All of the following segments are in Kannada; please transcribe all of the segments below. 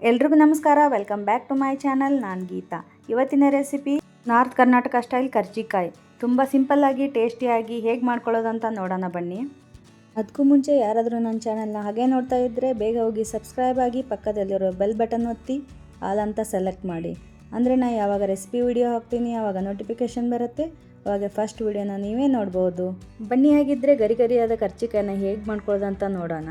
ಎಲ್ರಿಗೂ ನಮಸ್ಕಾರ. Welcome back to my channel. ನಾನು ಗೀತಾ. ಇವತ್ತಿನ recipe north Karnataka style karjikayi. ತುಂಬ ಸಿಂಪಲ್ಲಾಗಿ ಟೇಸ್ಟಿಯಾಗಿ ಹೇಗೆ ಮಾಡ್ಕೊಳ್ಳೋದು ಅಂತ ನೋಡೋಣ ಬನ್ನಿ. ಅದಕ್ಕೂ ಮುಂಚೆ ಯಾರಾದರೂ ನನ್ನ ಚಾನಲ್ನ ಹಾಗೆ ನೋಡ್ತಾ ಇದ್ದರೆ ಬೇಗ ಹೋಗಿ ಸಬ್ಸ್ಕ್ರೈಬ್ ಆಗಿ, ಪಕ್ಕದಲ್ಲಿರೋ ಬೆಲ್ ಬಟನ್ ಒತ್ತಿ ಆಲ್ ಅಂತ ಸೆಲೆಕ್ಟ್ ಮಾಡಿ. ಅಂದರೆ ನಾನು ಯಾವಾಗ ರೆಸಿಪಿ ವಿಡಿಯೋ ಹಾಕ್ತೀನಿ ಆವಾಗ ನೋಟಿಫಿಕೇಷನ್ ಬರುತ್ತೆ, ಅವಾಗ ಫಸ್ಟ್ ವಿಡಿಯೋನ ನೀವೇ ನೋಡ್ಬೋದು. ಬನ್ನಿ, ಹಾಗಿದ್ದರೆ ಗರಿ ಗರಿಯಾದ ಕರ್ಜಿಕಾಯಿನ ಹೇಗೆ ಮಾಡ್ಕೊಳ್ಳೋದು ಅಂತ ನೋಡೋಣ.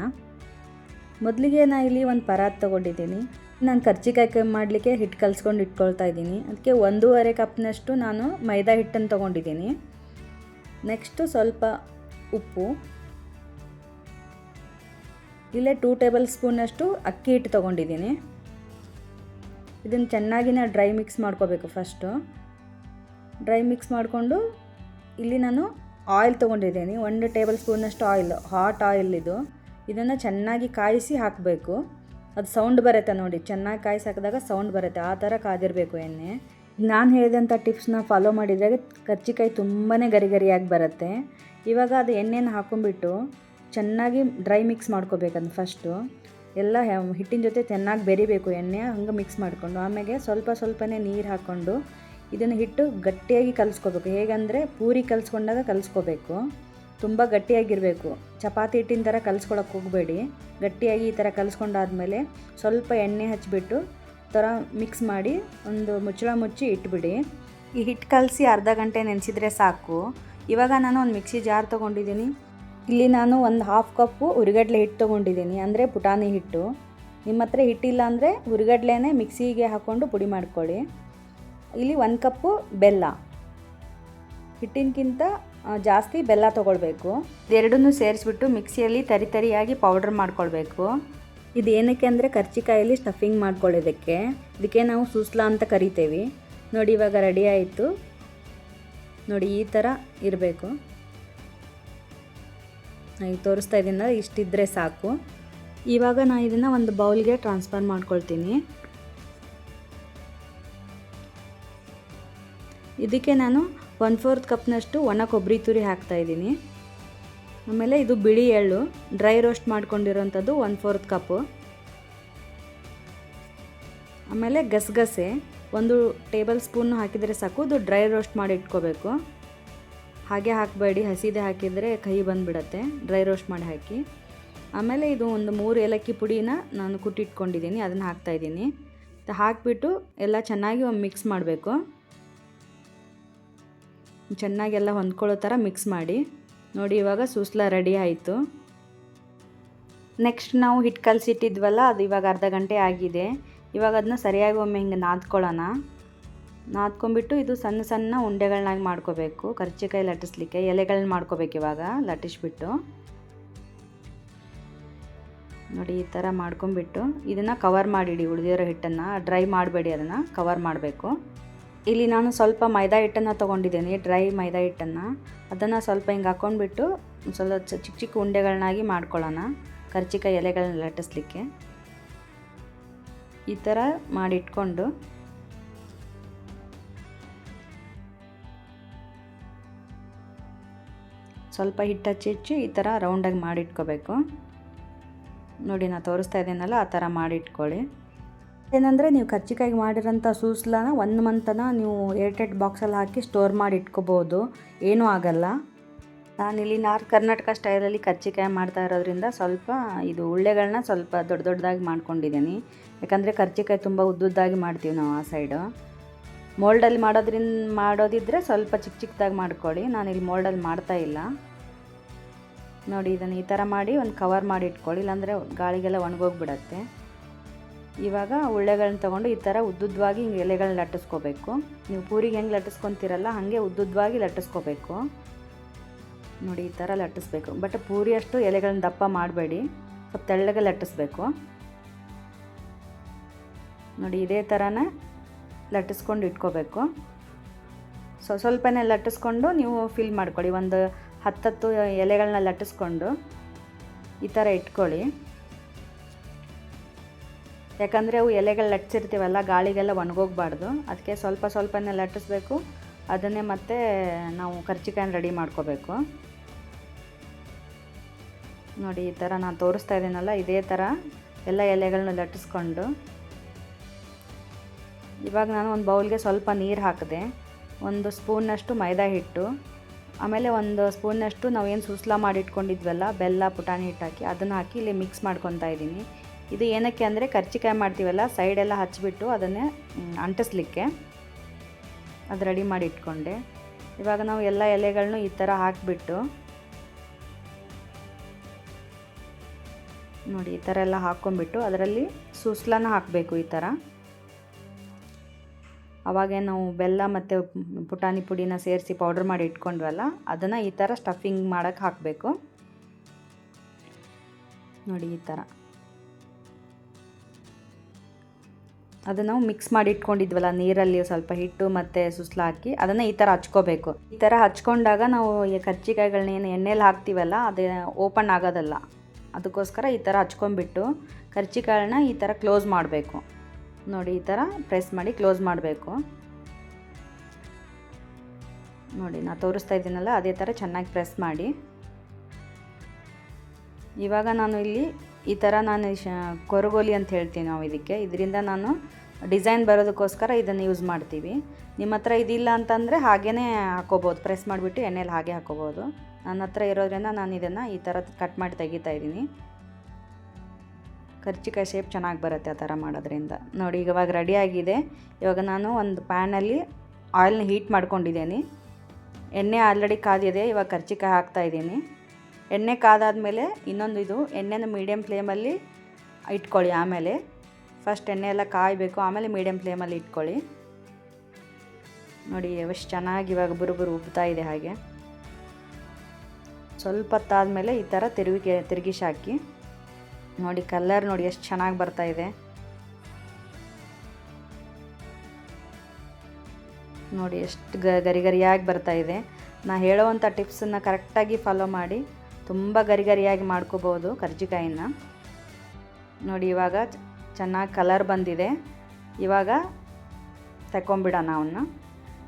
ಮೊದಲಿಗೆ ನಾನು ಇಲ್ಲಿ ಒಂದು ಪರಾತ್ ತೊಗೊಂಡಿದ್ದೀನಿ. ನಾನು ಕರ್ಜಿಕಾಯಿ ಮಾಡಲಿಕ್ಕೆ ಹಿಟ್ಟು ಕಲಿಸ್ಕೊಂಡು ಇಟ್ಕೊಳ್ತಾ ಇದ್ದೀನಿ. ಅದಕ್ಕೆ 1.5 ಕಪ್ನಷ್ಟು ನಾನು ಮೈದಾ ಹಿಟ್ಟನ್ನು ತೊಗೊಂಡಿದ್ದೀನಿ. ನೆಕ್ಸ್ಟು ಸ್ವಲ್ಪ ಉಪ್ಪು, ಇಲ್ಲೇ 2 ಟೇಬಲ್ ಸ್ಪೂನಷ್ಟು ಅಕ್ಕಿ ಹಿಟ್ಟು ತೊಗೊಂಡಿದ್ದೀನಿ. ಇದನ್ನು ಚೆನ್ನಾಗಿ ಡ್ರೈ ಮಿಕ್ಸ್ ಮಾಡ್ಕೋಬೇಕು. ಫಸ್ಟು ಡ್ರೈ ಮಿಕ್ಸ್ ಮಾಡಿಕೊಂಡು ಇಲ್ಲಿ ನಾನು ಆಯಿಲ್ ತೊಗೊಂಡಿದ್ದೀನಿ. 1 ಟೇಬಲ್ ಸ್ಪೂನಷ್ಟು ಆಯಿಲ್, ಹಾಟ್ ಆಯಿಲ್ ಇದು. ಇದನ್ನು ಚೆನ್ನಾಗಿ ಕಾಯಿಸಿ ಹಾಕಬೇಕು. ಅದು ಸೌಂಡ್ ಬರುತ್ತೆ ನೋಡಿ, ಚೆನ್ನಾಗಿ ಕಾಯಿಸಿ ಹಾಕಿದಾಗ ಸೌಂಡ್ ಬರುತ್ತೆ, ಆ ಥರ ಕಾದಿರಬೇಕು ಎಣ್ಣೆ. ನಾನು ಹೇಳಿದಂಥ ಟಿಪ್ಸ್ನ ಫಾಲೋ ಮಾಡಿದಾಗ ಕರ್ಜಿಕಾಯಿ ತುಂಬಾ ಗರಿ ಗರಿಯಾಗಿ ಬರುತ್ತೆ. ಇವಾಗ ಅದು ಎಣ್ಣೆನ ಹಾಕೊಂಡ್ಬಿಟ್ಟು ಚೆನ್ನಾಗಿ ಡ್ರೈ ಮಿಕ್ಸ್ ಮಾಡ್ಕೋಬೇಕಂದು. ಫಸ್ಟು ಎಲ್ಲ ಹಿಟ್ಟಿನ ಜೊತೆ ಚೆನ್ನಾಗಿ ಬೆರಿಬೇಕು ಎಣ್ಣೆ, ಹಂಗೆ ಮಿಕ್ಸ್ ಮಾಡಿಕೊಂಡು ಆಮೇಲೆ ಸ್ವಲ್ಪನೇ ನೀರು ಹಾಕ್ಕೊಂಡು ಇದನ್ನು ಹಿಟ್ಟು ಗಟ್ಟಿಯಾಗಿ ಕಲಿಸ್ಕೋಬೇಕು. ಹೇಗೆಂದರೆ ಪೂರಿ ಕಲಿಸ್ಕೊಂಡಾಗ ಕಲಿಸ್ಕೋಬೇಕು. ತುಂಬ ಗಟ್ಟಿಯಾಗಿರಬೇಕು. ಚಪಾತಿ ಹಿಟ್ಟಿನ ಥರ ಕಲಿಸ್ಕೊಳಕ್ಕೆ ಹೋಗಬೇಡಿ. ಗಟ್ಟಿಯಾಗಿ ಈ ಥರ ಕಲಿಸ್ಕೊಂಡಾದ್ಮೇಲೆ ಸ್ವಲ್ಪ ಎಣ್ಣೆ ಹಚ್ಚಿಬಿಟ್ಟು ಥರ ಮಿಕ್ಸ್ ಮಾಡಿ ಒಂದು ಮುಚ್ಚಳ ಮುಚ್ಚಿ ಇಟ್ಬಿಡಿ. ಈ ಹಿಟ್ಟು ಕಲಸಿ ಅರ್ಧ ಗಂಟೆ ನೆನೆಸಿದ್ರೆ ಸಾಕು. ಇವಾಗ ನಾನು ಒಂದು ಮಿಕ್ಸಿ ಜಾರ್ ತೊಗೊಂಡಿದ್ದೀನಿ. ಇಲ್ಲಿ ನಾನು ಒಂದು 1/2 ಕಪ್ಪು ಹುರಿಗಡಲೆ ಹಿಟ್ಟು ತೊಗೊಂಡಿದ್ದೀನಿ, ಅಂದರೆ ಪುಟಾಣಿ ಹಿಟ್ಟು. ನಿಮ್ಮ ಹತ್ರ ಹಿಟ್ಟಿಲ್ಲ ಅಂದರೆ ಹುರಿಗಡಲೆನೇ ಮಿಕ್ಸಿಗೆ ಹಾಕ್ಕೊಂಡು ಪುಡಿ ಮಾಡ್ಕೊಳ್ಳಿ. ಇಲ್ಲಿ 1 ಕಪ್ಪು ಬೆಲ್ಲ, ಹಿಟ್ಟಿನಕ್ಕಿಂತ ಜಾಸ್ತಿ ಬೆಲ್ಲ ತೊಗೊಳ್ಬೇಕು. ಇದೆರಡನ್ನೂ ಸೇರಿಸ್ಬಿಟ್ಟು ಮಿಕ್ಸಿಯಲ್ಲಿ ತರಿಯಾಗಿ ಪೌಡ್ರ್ ಮಾಡ್ಕೊಳ್ಬೇಕು. ಇದು ಏನಕ್ಕೆ ಅಂದರೆ ಕರ್ಜಿಕಾಯಲ್ಲಿ ಸ್ಟಫಿಂಗ್ ಮಾಡ್ಕೊಳ್ಳೋದಕ್ಕೆ. ಇದಕ್ಕೆ ನಾವು ಸೂಸ್ಲಾ ಅಂತ ಕರಿತೇವೆ. ನೋಡಿ, ಇವಾಗ ರೆಡಿ ಆಯಿತು. ನೋಡಿ, ಈ ಥರ ಇರಬೇಕು. ಈಗ ತೋರಿಸ್ತಾ ಇದ್ದೀನಿ, ಇಷ್ಟಿದ್ರೆ ಸಾಕು. ಇವಾಗ ನಾನು ಇದನ್ನು ಒಂದು ಬೌಲ್ಗೆ ಟ್ರಾನ್ಸ್ಫರ್ ಮಾಡ್ಕೊಳ್ತೀನಿ. ಇದಕ್ಕೆ ನಾನು 1/4 ಕಪ್ನಷ್ಟು ಒಣ ಕೊಬ್ಬರಿ ತುರಿ ಹಾಕ್ತಾಯಿದ್ದೀನಿ. ಆಮೇಲೆ ಇದು ಬಿಳಿ ಎಳ್ಳು ಡ್ರೈ ರೋಸ್ಟ್ ಮಾಡ್ಕೊಂಡಿರೋಂಥದ್ದು 1/4 ಕಪ್ಪು. ಆಮೇಲೆ ಗಸಗಸೆ 1 ಟೇಬಲ್ ಸ್ಪೂನ್ ಹಾಕಿದರೆ ಸಾಕು. ಇದು ಡ್ರೈ ರೋಸ್ಟ್ ಮಾಡಿ ಇಟ್ಕೋಬೇಕು. ಹಾಗೆ ಹಾಕಬೇಡಿ, ಹಸಿದೆ ಹಾಕಿದರೆ ಕಹಿ ಬಂದುಬಿಡತ್ತೆ. ಡ್ರೈ ರೋಸ್ಟ್ ಮಾಡಿ ಹಾಕಿ. ಆಮೇಲೆ ಇದು ಒಂದು 3 ಏಲಕ್ಕಿ ಪುಡಿನ ನಾನು ಕುಟ್ಟಿಟ್ಕೊಂಡಿದ್ದೀನಿ, ಅದನ್ನು ಹಾಕ್ತಾಯಿದ್ದೀನಿ. ಹಾಕಿಬಿಟ್ಟು ಎಲ್ಲ ಚೆನ್ನಾಗಿ ಒಂದು ಮಿಕ್ಸ್ ಮಾಡಬೇಕು. ಚೆನ್ನಾಗೆಲ್ಲ ಹೊಂದ್ಕೊಳ್ಳೋ ಥರ ಮಿಕ್ಸ್ ಮಾಡಿ. ನೋಡಿ, ಇವಾಗ ಸೂಸ್ಲಾ ರೆಡಿ ಆಯಿತು. ನೆಕ್ಸ್ಟ್ ನಾವು ಹಿಟ್ಟು ಕಲಸಿಟ್ಟಿದ್ವಲ್ಲ, ಅದು ಇವಾಗ ಅರ್ಧ ಗಂಟೆ ಆಗಿದೆ. ಇವಾಗ ಅದನ್ನ ಸರಿಯಾಗಿ ಒಮ್ಮೆ ಹಿಂಗೆ ನಾದ್ಕೊಳ್ಳೋಣ. ನಾದ್ಕೊಂಬಿಟ್ಟು ಇದು ಸಣ್ಣ ಸಣ್ಣ ಉಂಡೆಗಳನ್ನಾಗಿ ಮಾಡ್ಕೋಬೇಕು. ಕರ್ಜಿಕಾಯಿ ಲಟ್ಟಿಸ್ಲಿಕ್ಕೆ ಎಲೆಗಳನ್ನ ಮಾಡ್ಕೋಬೇಕು. ಇವಾಗ ಲಟ್ಟಿಸ್ಬಿಟ್ಟು ನೋಡಿ, ಈ ಥರ ಮಾಡ್ಕೊಂಬಿಟ್ಟು ಇದನ್ನು ಕವರ್ ಮಾಡಿಡಿ. ಉಳಿದಿರೋ ಹಿಟ್ಟನ್ನು ಡ್ರೈ ಮಾಡಬೇಡಿ, ಅದನ್ನು ಕವರ್ ಮಾಡಬೇಕು. ಇಲ್ಲಿ ನಾನು ಸ್ವಲ್ಪ ಮೈದಾ ಹಿಟ್ಟನ್ನು ತೊಗೊಂಡಿದ್ದೀನಿ, ಡ್ರೈ ಮೈದಾ ಹಿಟ್ಟನ್ನು. ಅದನ್ನು ಸ್ವಲ್ಪ ಹಿಂಗೆ ಹಾಕ್ಕೊಂಡ್ಬಿಟ್ಟು ಸ್ವಲ್ಪ ಚಿಕ್ಕ ಚಿಕ್ಕ ಉಂಡೆಗಳನ್ನಾಗಿ ಮಾಡ್ಕೊಳ್ಳೋಣ. ಕರ್ಜಿಕಾಯಿ ಎಲೆಗಳನ್ನ ಲಟ್ಟಿಸ್ಲಿಕ್ಕೆ ಈ ಥರ ಮಾಡಿಟ್ಕೊಂಡು ಸ್ವಲ್ಪ ಹಿಟ್ಟು ಹಚ್ಚಿ ಈ ಥರ ರೌಂಡಾಗಿ ಮಾಡಿಟ್ಕೋಬೇಕು. ನೋಡಿ, ನಾನು ತೋರಿಸ್ತಾ ಇದ್ದೀನಲ್ಲ, ಆ ಥರ ಮಾಡಿಟ್ಕೊಳ್ಳಿ. ಏನಂದರೆ ನೀವು ಕರ್ಜಿಕಾಯಿಗೆ ಮಾಡಿರೋಂಥ ಸೂಸ್ಲಾನ 1 ಮಂತನ ನೀವು ಏರ್ಟೈಟ್ ಬಾಕ್ಸಲ್ಲಿ ಹಾಕಿ ಸ್ಟೋರ್ ಮಾಡಿ ಇಟ್ಕೋಬೋದು, ಏನೂ ಆಗಲ್ಲ. ನಾನಿಲ್ಲಿ ನಾರ್ತ್ ಕರ್ನಾಟಕ ಸ್ಟೈಲಲ್ಲಿ ಕರ್ಜಿಕಾಯಿ ಮಾಡ್ತಾ ಇರೋದ್ರಿಂದ ಸ್ವಲ್ಪ ಇದು ಉಳ್ಳೆಗಳನ್ನ ಸ್ವಲ್ಪ ದೊಡ್ಡದಾಗಿ ಮಾಡ್ಕೊಂಡಿದ್ದೀನಿ. ಯಾಕಂದರೆ ಕರ್ಜಿಕಾಯಿ ತುಂಬ ಉದ್ದುದ್ದಾಗಿ ಮಾಡ್ತೀವಿ ನಾವು ಆ ಸೈಡು. ಮೋಲ್ಡಲ್ಲಿ ಮಾಡೋದಿದ್ದರೆ ಸ್ವಲ್ಪ ಚಿಕ್ಕದಾಗಿ ಮಾಡ್ಕೊಳ್ಳಿ. ನಾನಿಲ್ಲಿ ಮೋಲ್ಡಲ್ಲಿ ಮಾಡ್ತಾಯಿಲ್ಲ. ನೋಡಿ, ಇದನ್ನು ಈ ಥರ ಮಾಡಿ ಒಂದು ಕವರ್ ಮಾಡಿ ಇಟ್ಕೊಳ್ಳಿ, ಇಲ್ಲಾಂದರೆ ಗಾಳಿಗೆಲ್ಲ ಒಣಗೋಗ್ಬಿಡತ್ತೆ. ಇವಾಗ ಉಳ್ಳೆಗಳನ್ನ ತೊಗೊಂಡು ಈ ಥರ ಉದ್ದುದ್ದವಾಗಿ ಹಿಂಗೆ ಎಲೆಗಳನ್ನ ಲಟ್ಟಿಸ್ಕೋಬೇಕು. ನೀವು ಪೂರಿಗೆ ಹೆಂಗೆ ಲಟ್ಟಿಸ್ಕೊತೀರಲ್ಲ ಹಾಗೆ ಉದ್ದುದ್ದವಾಗಿ ಲಟ್ಟಿಸ್ಕೋಬೇಕು. ನೋಡಿ, ಈ ಥರ ಲಟ್ಟಿಸ್ಬೇಕು. ಬಟ್ ಪೂರಿ ಅಷ್ಟು ಎಲೆಗಳನ್ನ ದಪ್ಪ ಮಾಡಬೇಡಿ, ಸ್ವಲ್ಪ ತೆಳ್ಳಗೆ ಲಟ್ಟಿಸ್ಬೇಕು. ನೋಡಿ, ಇದೇ ಥರನೇ ಲಟ್ಟಿಸ್ಕೊಂಡು ಇಟ್ಕೋಬೇಕು. ಸ್ವಲ್ಪನೇ ಲಟ್ಟಿಸ್ಕೊಂಡು ನೀವು ಫಿಲ್ ಮಾಡ್ಕೊಳ್ಳಿ. ಒಂದು 10 ಎಲೆಗಳನ್ನ ಲಟ್ಟಿಸ್ಕೊಂಡು ಈ ಥರ ಇಟ್ಕೊಳ್ಳಿ. ಯಾಕಂದರೆ ಅವು ಎಲೆಗಳು ಲಟ್ಟಿಸಿರ್ತೀವಲ್ಲ, ಗಾಳಿಗೆಲ್ಲ ಒಣಗೋಗ್ಬಾರ್ದು. ಅದಕ್ಕೆ ಸ್ವಲ್ಪನೇ ಲಟ್ಟಿಸ್ಬೇಕು. ಅದನ್ನೇ ಮತ್ತೆ ನಾವು ಕರ್ಜಿಕಾಯಿನ ರೆಡಿ ಮಾಡ್ಕೋಬೇಕು. ನೋಡಿ ಈ ಥರ ನಾನು ತೋರಿಸ್ತಾ ಇದ್ದೀನಲ್ಲ, ಇದೇ ಥರ ಎಲ್ಲ ಎಲೆಗಳನ್ನ ಲಟ್ಟಿಸ್ಕೊಂಡು ಇವಾಗ ನಾನು ಒಂದು ಬೌಲ್ಗೆ ಸ್ವಲ್ಪ ನೀರು ಹಾಕಿದೆ, 1 ಸ್ಪೂನ್ನಷ್ಟು ಮೈದಾ ಹಿಟ್ಟು, ಆಮೇಲೆ 1 ಸ್ಪೂನ್ನಷ್ಟು ನಾವೇನು ಸೂಸ್ಲ ಮಾಡಿಟ್ಕೊಂಡಿದ್ವಲ್ಲ ಬೆಲ್ಲ ಪುಟಾಣಿ ಹಿಟ್ಟು ಹಾಕಿ ಅದನ್ನು ಹಾಕಿ ಇಲ್ಲಿ ಮಿಕ್ಸ್ ಮಾಡ್ಕೊತಾ ಇದ್ದೀನಿ. ಇದು ಏನಕ್ಕೆ ಅಂದರೆ ಕರ್ಜಿಕಾಯಿ ಮಾಡ್ತೀವಲ್ಲ ಸೈಡೆಲ್ಲ ಹಚ್ಚಿಬಿಟ್ಟು ಅದನ್ನೇ ಅಂಟಿಸ್ಲಿಕ್ಕೆ ಅದು ರೆಡಿ ಮಾಡಿ ಇಟ್ಕೊಂಡೆ. ಇವಾಗ ನಾವು ಎಲ್ಲ ಎಲೆಗಳನ್ನೂ ಈ ಥರ ಹಾಕಿಬಿಟ್ಟು ನೋಡಿ ಈ ಥರ ಎಲ್ಲ ಹಾಕ್ಕೊಂಬಿಟ್ಟು ಅದರಲ್ಲಿ ಸೂಸ್ಲನ ಹಾಕಬೇಕು ಈ ಥರ. ಅವಾಗೇ ನಾವು ಬೆಲ್ಲ ಮತ್ತು ಪುಟಾಣಿ ಪುಡಿನ ಸೇರಿಸಿ ಪೌಡ್ರ್ ಮಾಡಿ ಇಟ್ಕೊಂಡ್ವಲ್ಲ ಅದನ್ನು ಈ ಥರ ಸ್ಟಫಿಂಗ್ ಮಾಡೋಕ್ಕೆ ಹಾಕಬೇಕು. ನೋಡಿ ಈ ಥರ ಅದು ನಾವು ಮಿಕ್ಸ್ ಮಾಡಿ ಇಟ್ಕೊಂಡಿದ್ವಲ್ಲ ನೀರಲ್ಲಿ ಸ್ವಲ್ಪ ಹಿಟ್ಟು ಮತ್ತು ಸುಸ್ಲ ಹಾಕಿ ಅದನ್ನು ಈ ಥರ ಹಚ್ಕೋಬೇಕು. ಈ ಥರ ಹಚ್ಕೊಂಡಾಗ ನಾವು ಈ ಕರ್ಜಿಕಾಯಿಗಳನ್ನೇನು ಎಣ್ಣೆಲಿ ಹಾಕ್ತೀವಲ್ಲ ಅದು ಓಪನ್ ಆಗೋದಲ್ಲ, ಅದಕ್ಕೋಸ್ಕರ ಈ ಥರ ಹಚ್ಕೊಂಡ್ಬಿಟ್ಟು ಕರ್ಜಿಕಾಳನ್ನ ಈ ಥರ ಕ್ಲೋಸ್ ಮಾಡಬೇಕು. ನೋಡಿ ಈ ಥರ ಪ್ರೆಸ್ ಮಾಡಿ ಕ್ಲೋಸ್ ಮಾಡಬೇಕು. ನೋಡಿ ನಾನು ತೋರಿಸ್ತಾ ಇದ್ದೀನಲ್ಲ ಅದೇ ಥರ ಚೆನ್ನಾಗಿ ಪ್ರೆಸ್ ಮಾಡಿ. ಇವಾಗ ನಾನು ಇಲ್ಲಿ ಈ ಥರ ನಾನು ಕೊರಗೋಲಿ ಅಂತ ಹೇಳ್ತೀವಿ ನಾವು ಇದರಿಂದ ನಾನು ಡಿಸೈನ್ ಬರೋದಕ್ಕೋಸ್ಕರ ಇದನ್ನು ಯೂಸ್ ಮಾಡ್ತೀವಿ. ನಿಮ್ಮ ಹತ್ರ ಇದಿಲ್ಲ ಅಂತಂದರೆ ಹಾಗೇ ಹಾಕೋಬೋದು, ಪ್ರೆಸ್ ಮಾಡಿಬಿಟ್ಟು ಎಣ್ಣೆಲಿ ಹಾಗೆ ಹಾಕೋಬೋದು. ನನ್ನ ಹತ್ರ ಇರೋದ್ರಿಂದ ನಾನು ಇದನ್ನು ಈ ಥರ ಕಟ್ ಮಾಡಿ ತೆಗಿತಾ ಇದ್ದೀನಿ. ಕರ್ಜಿಕಾಯಿ ಶೇಪ್ ಚೆನ್ನಾಗಿ ಬರುತ್ತೆ ಆ ಥರ ಮಾಡೋದ್ರಿಂದ. ನೋಡಿ ಇವಾಗ ರೆಡಿಯಾಗಿದೆ. ಇವಾಗ ನಾನು ಒಂದು ಪ್ಯಾನಲ್ಲಿ ಆಯಿಲ್ನ ಹೀಟ್ ಮಾಡ್ಕೊಂಡಿದ್ದೀನಿ, ಎಣ್ಣೆ ಆಲ್ರೆಡಿ ಕಾದಿದೆ. ಇವಾಗ ಕರ್ಜಿಕಾಯಿ ಹಾಕ್ತಾಯಿದ್ದೀನಿ. ಎಣ್ಣೆ ಕಾದಾದಮೇಲೆ ಇನ್ನೊಂದು ಇದು ಎಣ್ಣೆನ ಮೀಡಿಯಮ್ ಫ್ಲೇಮಲ್ಲಿ ಇಟ್ಕೊಳ್ಳಿ. ಆಮೇಲೆ ಫಸ್ಟ್ ಎಣ್ಣೆ ಎಲ್ಲ ಕಾಯಬೇಕು, ಆಮೇಲೆ ಮೀಡಿಯಮ್ ಫ್ಲೇಮಲ್ಲಿ ಇಟ್ಕೊಳ್ಳಿ. ನೋಡಿ ಎಷ್ಟು ಚೆನ್ನಾಗಿ ಇವಾಗ ಬುರುಬುರು ಉಬ್ತಾ ಇದೆ. ಹಾಗೆ ಸ್ವಲ್ಪ ಹೊತ್ತಾದಮೇಲೆ ಈ ಥರ ತಿರುಗಿಸಿ ಹಾಕಿ. ನೋಡಿ ಕಲರ್ ನೋಡಿ ಎಷ್ಟು ಚೆನ್ನಾಗಿ ಬರ್ತಾ ಇದೆ. ನೋಡಿ ಎಷ್ಟು ಗರಿಗರಿಯಾಗಿ ಬರ್ತಾ ಇದೆ. ನಾನು ಹೇಳೋವಂಥ ಟಿಪ್ಸನ್ನು ಕರೆಕ್ಟಾಗಿ ಫಾಲೋ ಮಾಡಿ ತುಂಬ ಗರಿಗರಿಯಾಗಿ ಮಾಡ್ಕೋಬೋದು ಕರ್ಜಿಕಾಯಿನ. ನೋಡಿ ಇವಾಗ ಚೆನ್ನಾಗಿ ಕಲರ್ ಬಂದಿದೆ. ಇವಾಗ ತಗೊಂಬಿಡೋಣ ಅವನ್ನ.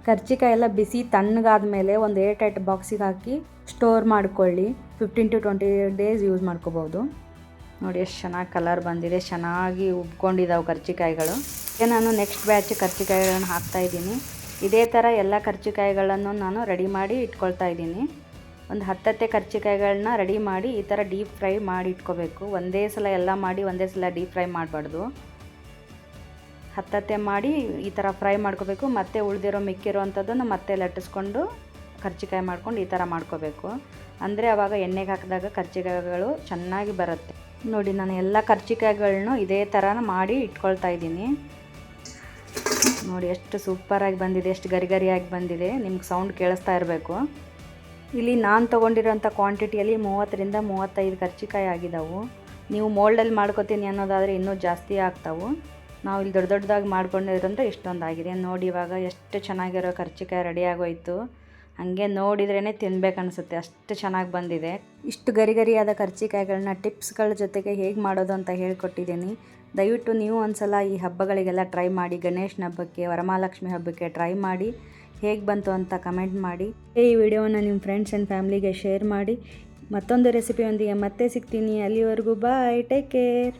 ಕರ್ಜಿಕಾಯಿ ಎಲ್ಲ ಬಿಸಿ ತಣ್ಣಗಾದ ಮೇಲೆ ಒಂದು ಏರ್ ಟೈಟ್ ಬಾಕ್ಸಿಗೆ ಹಾಕಿ ಸ್ಟೋರ್ ಮಾಡ್ಕೊಳ್ಳಿ. 15 to 20 days ಯೂಸ್ ಮಾಡ್ಕೋಬೋದು. ನೋಡಿ ಎಷ್ಟು ಚೆನ್ನಾಗಿ ಕಲರ್ ಬಂದಿದೆ, ಚೆನ್ನಾಗಿ ಉಬ್ಕೊಂಡಿದ್ದಾವೆ ಕರ್ಜಿಕಾಯಿಗಳು. ನಾನು ನೆಕ್ಸ್ಟ್ ಬ್ಯಾಚ್ ಕರ್ಜಿಕಾಯಿಗಳನ್ನು ಹಾಕ್ತಾಯಿದ್ದೀನಿ. ಇದೇ ಥರ ಎಲ್ಲ ಕರ್ಜಿಕಾಯಿಗಳನ್ನು ನಾನು ರೆಡಿ ಮಾಡಿ ಇಟ್ಕೊಳ್ತಾ ಇದ್ದೀನಿ. ಒಂದು 10 ಕರ್ಜಿಕಾಯಿಗಳನ್ನ ರೆಡಿ ಮಾಡಿ ಈ ಥರ ಡೀಪ್ ಫ್ರೈ ಮಾಡಿ ಇಟ್ಕೋಬೇಕು. ಒಂದೇ ಸಲ ಎಲ್ಲ ಮಾಡಿ ಒಂದೇ ಸಲ ಡೀಪ್ ಫ್ರೈ ಮಾಡಬಾರ್ದು. 10 ಮಾಡಿ ಈ ಥರ ಫ್ರೈ ಮಾಡ್ಕೋಬೇಕು. ಮತ್ತು ಉಳಿದಿರೋ ಮಿಕ್ಕಿರೋ ಅಂಥದ್ದನ್ನು ಮತ್ತೆ ಲಟ್ಟಿಸ್ಕೊಂಡು ಕರ್ಜಿಕಾಯಿ ಮಾಡ್ಕೊಂಡು ಈ ಥರ ಮಾಡ್ಕೋಬೇಕು. ಅಂದರೆ ಆವಾಗ ಎಣ್ಣೆಗೆ ಹಾಕಿದಾಗ ಕರ್ಜಿಕಾಯಿಗಳು ಚೆನ್ನಾಗಿ ಬರುತ್ತೆ. ನೋಡಿ ನಾನು ಎಲ್ಲ ಕರ್ಜಿಕಾಯಿಗಳನ್ನೂ ಇದೇ ಥರ ಮಾಡಿ ಇಟ್ಕೊಳ್ತಾ ಇದ್ದೀನಿ. ನೋಡಿ ಎಷ್ಟು ಸೂಪರಾಗಿ ಬಂದಿದೆ, ಎಷ್ಟು ಗರಿಗರಿಯಾಗಿ ಬಂದಿದೆ. ನಿಮ್ಗೆ ಸೌಂಡ್ ಕೇಳಿಸ್ತಾ ಇರಬೇಕು. ಇಲ್ಲಿ ನಾನು ತೊಗೊಂಡಿರೋಂಥ ಕ್ವಾಂಟಿಟಿಯಲ್ಲಿ 30ರಿಂದ 35 ಕರ್ಜಿಕಾಯಿ ಆಗಿದ್ದಾವೆ. ನೀವು ಮೋಲ್ಡಲ್ಲಿ ಮಾಡ್ಕೋತೀನಿ ಅನ್ನೋದಾದರೆ ಇನ್ನೂ ಜಾಸ್ತಿ ಆಗ್ತಾವೆ. ನಾವು ಇಲ್ಲಿ ದೊಡ್ಡ ದೊಡ್ಡದಾಗಿ ಮಾಡ್ಕೊಂಡಿರೋಂದ್ರೆ ಇಷ್ಟೊಂದಾಗಿದೆ. ನೋಡಿ ಇವಾಗ ಎಷ್ಟು ಚೆನ್ನಾಗಿರೋ ಕರ್ಜಿಕಾಯಿ ರೆಡಿ ಆಗೋಯ್ತು. ಹಾಗೆ ನೋಡಿದ್ರೇ ತಿನ್ಬೇಕನ್ಸುತ್ತೆ, ಅಷ್ಟು ಚೆನ್ನಾಗಿ ಬಂದಿದೆ. ಇಷ್ಟು ಗರಿಗರಿಯಾದ ಕರ್ಜಿಕಾಯಿಗಳನ್ನ ಟಿಪ್ಸ್ಗಳ ಜೊತೆಗೆ ಹೇಗೆ ಮಾಡೋದು ಅಂತ ಹೇಳ್ಕೊಟ್ಟಿದ್ದೀನಿ. ದಯವಿಟ್ಟು ನೀವು ಒಂದ್ಸಲ ಈ ಹಬ್ಬಗಳಿಗೆಲ್ಲ ಟ್ರೈ ಮಾಡಿ. ಗಣೇಶನ ಹಬ್ಬಕ್ಕೆ, ವರಮಹಾಲಕ್ಷ್ಮಿ ಹಬ್ಬಕ್ಕೆ ಟ್ರೈ ಮಾಡಿ. ಹೇಗೆ ಬಂತು ಅಂತ ಕಮೆಂಟ್ ಮಾಡಿ. ಈ ವಿಡಿಯೋವನ್ನು ನಿಮ್ಮ ಫ್ರೆಂಡ್ಸ್ ಆ್ಯಂಡ್ ಫ್ಯಾಮ್ಲಿಗೆ ಶೇರ್ ಮಾಡಿ. ಮತ್ತೊಂದು ರೆಸಿಪಿಯೊಂದಿಗೆ ಮತ್ತೆ ಸಿಗ್ತೀನಿ. ಅಲ್ಲಿವರೆಗೂ ಬಾಯ್, ಟೇಕ್ ಕೇರ್.